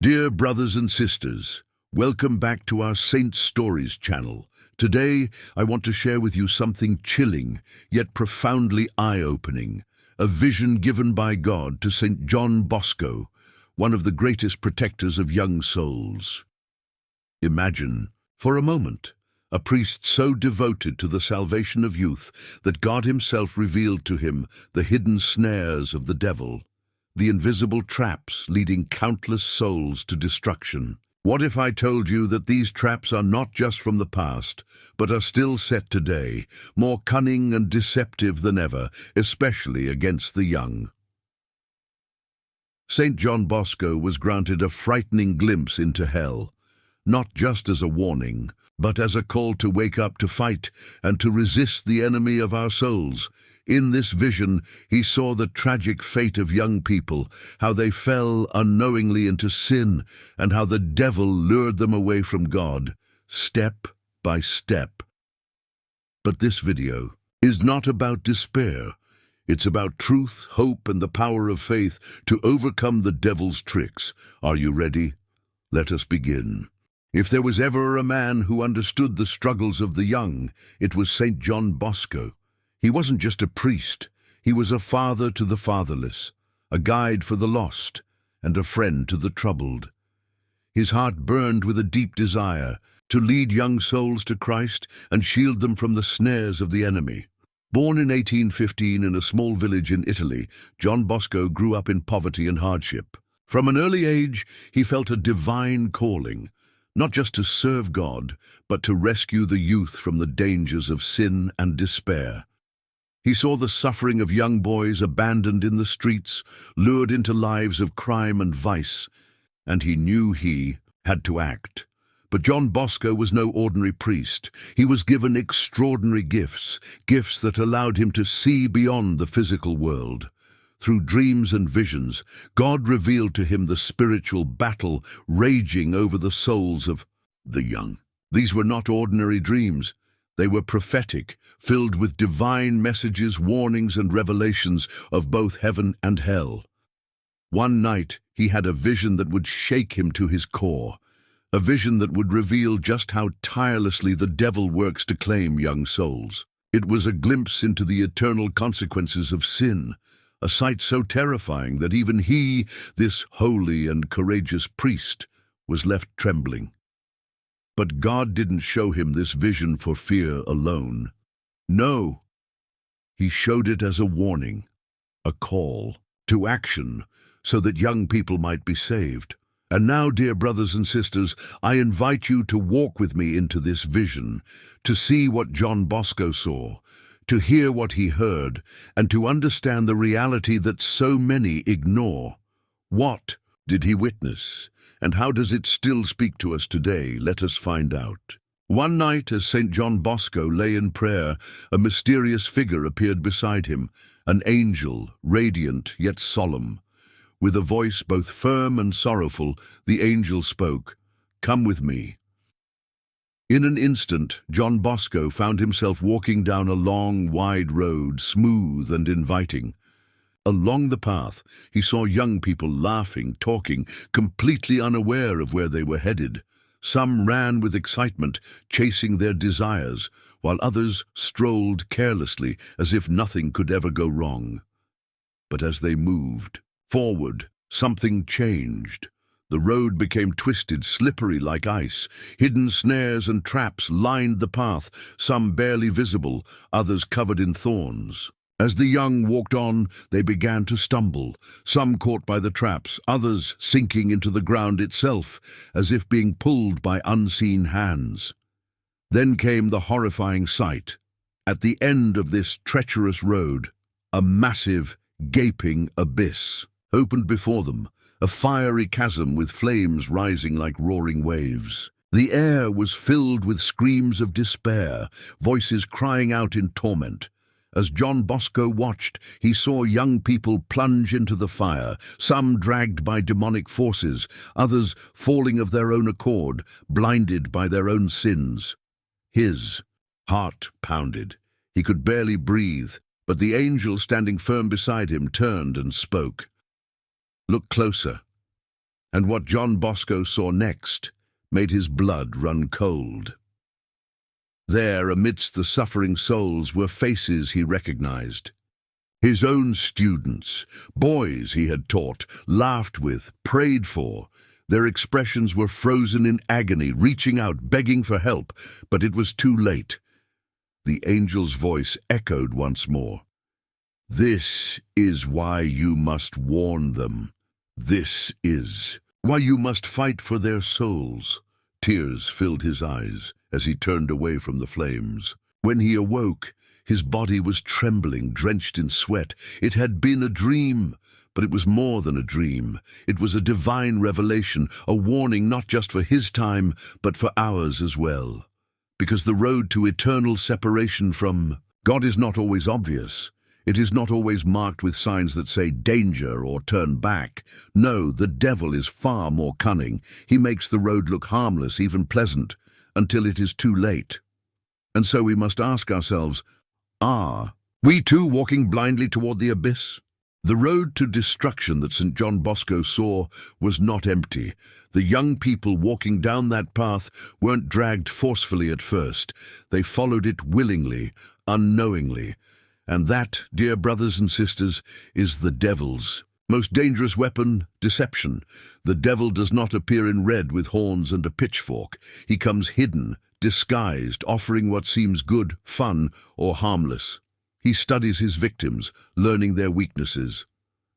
Dear brothers and sisters, welcome back to our Saint Stories channel. Today, I want to share with you something chilling, yet profoundly eye-opening, a vision given by God to Saint John Bosco, one of the greatest protectors of young souls. Imagine, for a moment, a priest so devoted to the salvation of youth that God himself revealed to him the hidden snares of the devil, the invisible traps leading countless souls to destruction. What if I told you that these traps are not just from the past, but are still set today, more cunning and deceptive than ever, especially against the young? Saint John Bosco was granted a frightening glimpse into hell, not just as a warning, but as a call to wake up, to fight, and to resist the enemy of our souls. In this vision, he saw the tragic fate of young people, how they fell unknowingly into sin, and how the devil lured them away from God, step by step. But this video is not about despair. It's about truth, hope, and the power of faith to overcome the devil's tricks. Are you ready? Let us begin. If there was ever a man who understood the struggles of the young, it was Saint John Bosco. He wasn't just a priest, he was a father to the fatherless, a guide for the lost, and a friend to the troubled. His heart burned with a deep desire to lead young souls to Christ and shield them from the snares of the enemy. Born in 1815 in a small village in Italy, John Bosco grew up in poverty and hardship. From an early age, he felt a divine calling, not just to serve God, but to rescue the youth from the dangers of sin and despair. He saw the suffering of young boys abandoned in the streets, lured into lives of crime and vice, and he knew he had to act. But John Bosco was no ordinary priest. He was given extraordinary gifts that allowed him to see beyond the physical world. Through dreams and visions, God revealed to him the spiritual battle raging over the souls of the young. These were not ordinary dreams. They were prophetic, filled with divine messages, warnings, and revelations of both heaven and hell. One night, he had a vision that would shake him to his core, a vision that would reveal just how tirelessly the devil works to claim young souls. It was a glimpse into the eternal consequences of sin, a sight so terrifying that even he, this holy and courageous priest, was left trembling. But God didn't show him this vision for fear alone. No, he showed it as a warning, a call to action, so that young people might be saved. And now, dear brothers and sisters, I invite you to walk with me into this vision, to see what John Bosco saw, to hear what he heard, and to understand the reality that so many ignore. What did he witness, and how does it still speak to us today? Let us find out. One night, as Saint John Bosco lay in prayer, a mysterious figure appeared beside him, an angel, radiant yet solemn. With a voice both firm and sorrowful, the angel spoke, "Come with me." In an instant, John Bosco found himself walking down a long, wide road, smooth and inviting. Along the path, he saw young people laughing, talking, completely unaware of where they were headed. Some ran with excitement, chasing their desires, while others strolled carelessly, as if nothing could ever go wrong. But as they moved forward, something changed. The road became twisted, slippery like ice. Hidden snares and traps lined the path, some barely visible, others covered in thorns. As the young walked on, they began to stumble, some caught by the traps, others sinking into the ground itself, as if being pulled by unseen hands. Then came the horrifying sight. At the end of this treacherous road, a massive, gaping abyss opened before them, a fiery chasm with flames rising like roaring waves. The air was filled with screams of despair, voices crying out in torment. As John Bosco watched, he saw young people plunge into the fire, some dragged by demonic forces, others falling of their own accord, blinded by their own sins. His heart pounded. He could barely breathe, but the angel standing firm beside him turned and spoke. "Look closer." And what John Bosco saw next made his blood run cold. There, amidst the suffering souls, were faces he recognized. His own students, boys he had taught, laughed with, prayed for. Their expressions were frozen in agony, reaching out, begging for help, but it was too late. The angel's voice echoed once more. "This is why you must warn them. This is why you must fight for their souls." Tears filled his eyes as he turned away from the flames. When he awoke, his body was trembling, drenched in sweat. It had been a dream, but it was more than a dream. It was a divine revelation, a warning not just for his time, but for ours as well. Because the road to eternal separation from God is not always obvious. It is not always marked with signs that say danger or turn back. No, the devil is far more cunning. He makes the road look harmless, even pleasant, until it is too late. And so we must ask ourselves, are we too walking blindly toward the abyss? The road to destruction that Saint John Bosco saw was not empty. The young people walking down that path weren't dragged forcefully at first. They followed it willingly, unknowingly. And that, dear brothers and sisters, is the devil's most dangerous weapon, deception. The devil does not appear in red with horns and a pitchfork. He comes hidden, disguised, offering what seems good, fun, or harmless. He studies his victims, learning their weaknesses.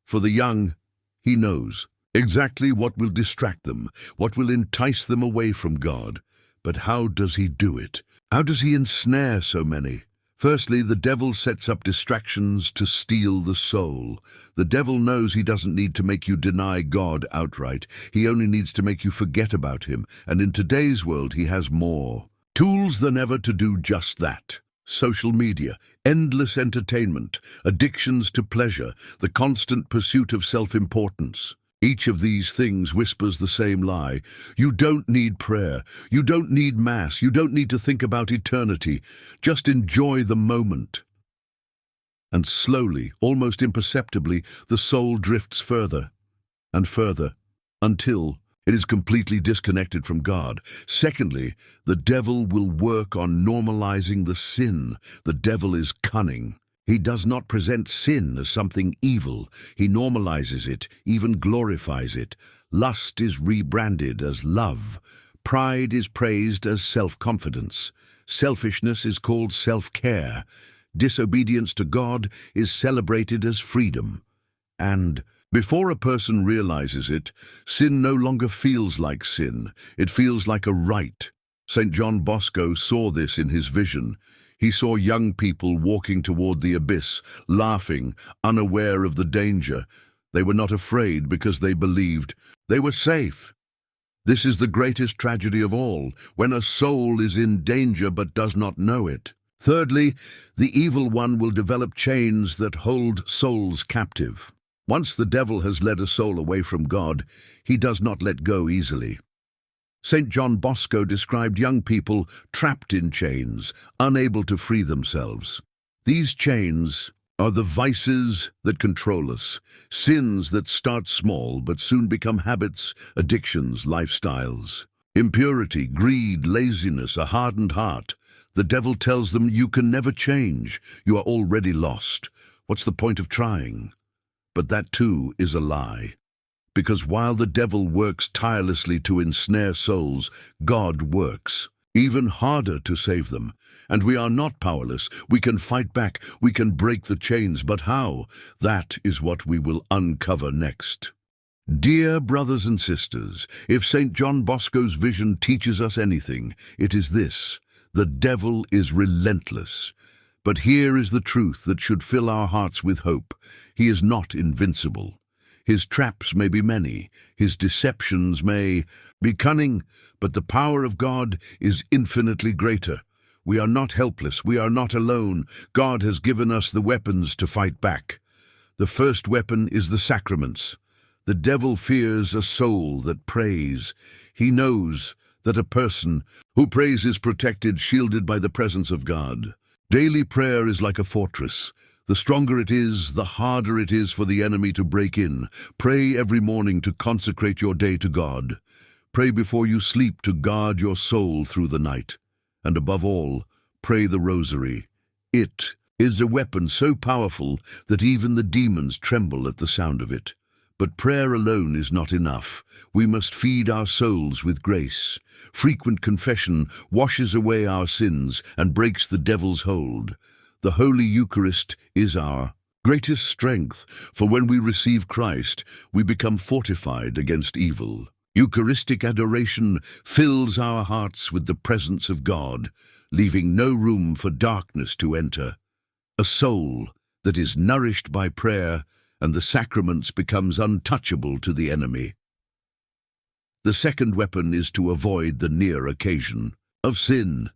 For the young, he knows exactly what will distract them, what will entice them away from God. But how does he do it? How does he ensnare so many? Firstly, the devil sets up distractions to steal the soul. The devil knows he doesn't need to make you deny God outright. He only needs to make you forget about him. And in today's world, he has more tools than ever to do just that. Social media, endless entertainment, addictions to pleasure, the constant pursuit of self-importance. Each of these things whispers the same lie. You don't need prayer. You don't need mass. You don't need to think about eternity. Just enjoy the moment. And slowly, almost imperceptibly, the soul drifts further and further until it is completely disconnected from God. Secondly, the devil will work on normalizing the sin. The devil is cunning. He does not present sin as something evil. He normalizes it, even glorifies it. Lust is rebranded as love. Pride is praised as self-confidence. Selfishness is called self-care. Disobedience to God is celebrated as freedom. And before a person realizes it, sin no longer feels like sin. It feels like a right. Saint John Bosco saw this in his vision. He saw young people walking toward the abyss, laughing, unaware of the danger. They were not afraid because they believed they were safe. This is the greatest tragedy of all, when a soul is in danger but does not know it. Thirdly, the evil one will develop chains that hold souls captive. Once the devil has led a soul away from God, he does not let go easily. Saint John Bosco described young people trapped in chains, unable to free themselves. These chains are the vices that control us, sins that start small but soon become habits, addictions, lifestyles. Impurity, greed, laziness, a hardened heart. The devil tells them you can never change, you are already lost. What's the point of trying? But that too is a lie. Because while the devil works tirelessly to ensnare souls, God works even harder to save them. And we are not powerless. We can fight back. We can break the chains. But how? That is what we will uncover next. Dear brothers and sisters, if Saint John Bosco's vision teaches us anything, it is this: the devil is relentless. But here is the truth that should fill our hearts with hope. He is not invincible. His traps may be many, his deceptions may be cunning, but the power of God is infinitely greater. We are not helpless, we are not alone. God has given us the weapons to fight back. The first weapon is the sacraments. The devil fears a soul that prays. He knows that a person who prays is protected, shielded by the presence of God. Daily prayer is like a fortress. The stronger it is, the harder it is for the enemy to break in. Pray every morning to consecrate your day to God. Pray before you sleep to guard your soul through the night. And above all, pray the rosary. It is a weapon so powerful that even the demons tremble at the sound of it. But prayer alone is not enough. We must feed our souls with grace. Frequent confession washes away our sins and breaks the devil's hold. The Holy Eucharist is our greatest strength, for when we receive Christ, we become fortified against evil. Eucharistic adoration fills our hearts with the presence of God, leaving no room for darkness to enter. A soul that is nourished by prayer and the sacraments becomes untouchable to the enemy. The second weapon is to avoid the near occasion of sin.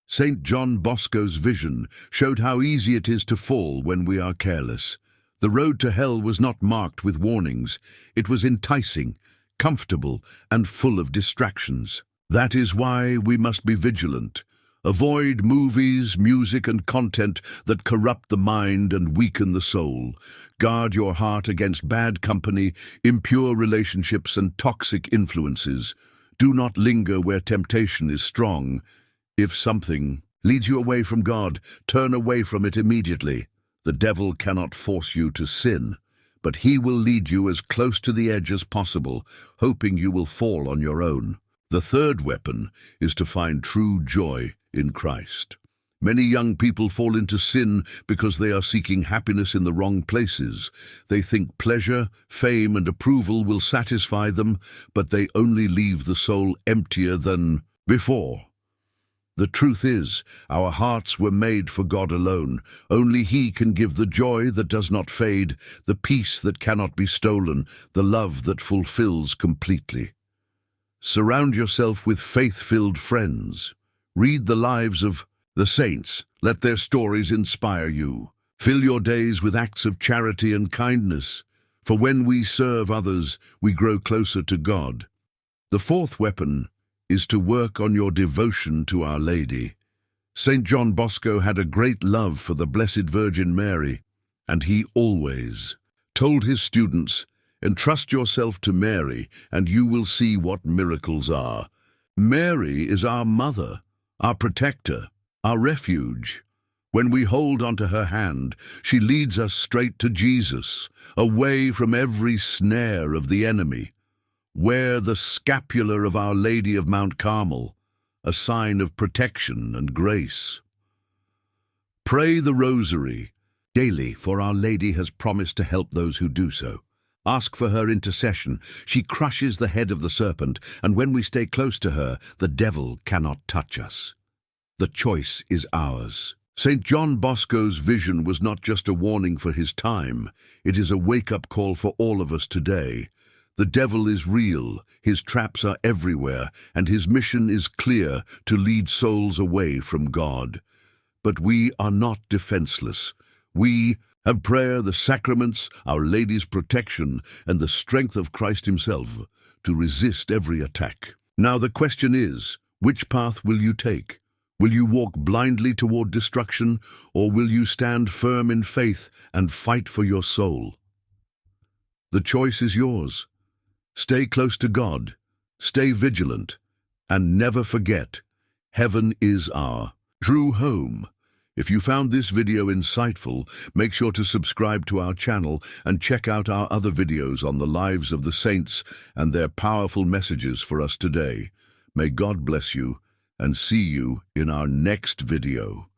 Saint John Bosco's vision showed how easy it is to fall when we are careless. The road to hell was not marked with warnings. It was enticing, comfortable, and full of distractions. That is why we must be vigilant. Avoid movies, music, and content that corrupt the mind and weaken the soul. Guard your heart against bad company, impure relationships, and toxic influences. Do not linger where temptation is strong. If something leads you away from God, turn away from it immediately. The devil cannot force you to sin, but he will lead you as close to the edge as possible, hoping you will fall on your own. The third weapon is to find true joy in Christ. Many young people fall into sin because they are seeking happiness in the wrong places. They think pleasure, fame, and approval will satisfy them, but they only leave the soul emptier than before. The truth is, our hearts were made for God alone. Only He can give the joy that does not fade, the peace that cannot be stolen, the love that fulfills completely. Surround yourself with faith-filled friends. Read the lives of the saints. Let their stories inspire you. Fill your days with acts of charity and kindness, for when we serve others, we grow closer to God. The fourth weapon is to work on your devotion to Our Lady. Saint John Bosco had a great love for the Blessed Virgin Mary, and he always told his students, "Entrust yourself to Mary, and you will see what miracles are." Mary is our mother, our protector, our refuge. When we hold onto her hand, she leads us straight to Jesus, away from every snare of the enemy. Wear the scapular of Our Lady of Mount Carmel, a sign of protection and grace. Pray the Rosary daily, for Our Lady has promised to help those who do so. Ask for her intercession. She crushes the head of the serpent, and when we stay close to her, the devil cannot touch us. The choice is ours. Saint John Bosco's vision was not just a warning for his time. It is a wake-up call for all of us today. The devil is real, his traps are everywhere, and his mission is clear: to lead souls away from God. But we are not defenseless. We have prayer, the sacraments, Our Lady's protection, and the strength of Christ himself to resist every attack. Now the question is, which path will you take? Will you walk blindly toward destruction, or will you stand firm in faith and fight for your soul? The choice is yours. Stay close to God, stay vigilant, and never forget, heaven is our true home. If you found this video insightful, make sure to subscribe to our channel and check out our other videos on the lives of the saints and their powerful messages for us today. May God bless you, and see you in our next video.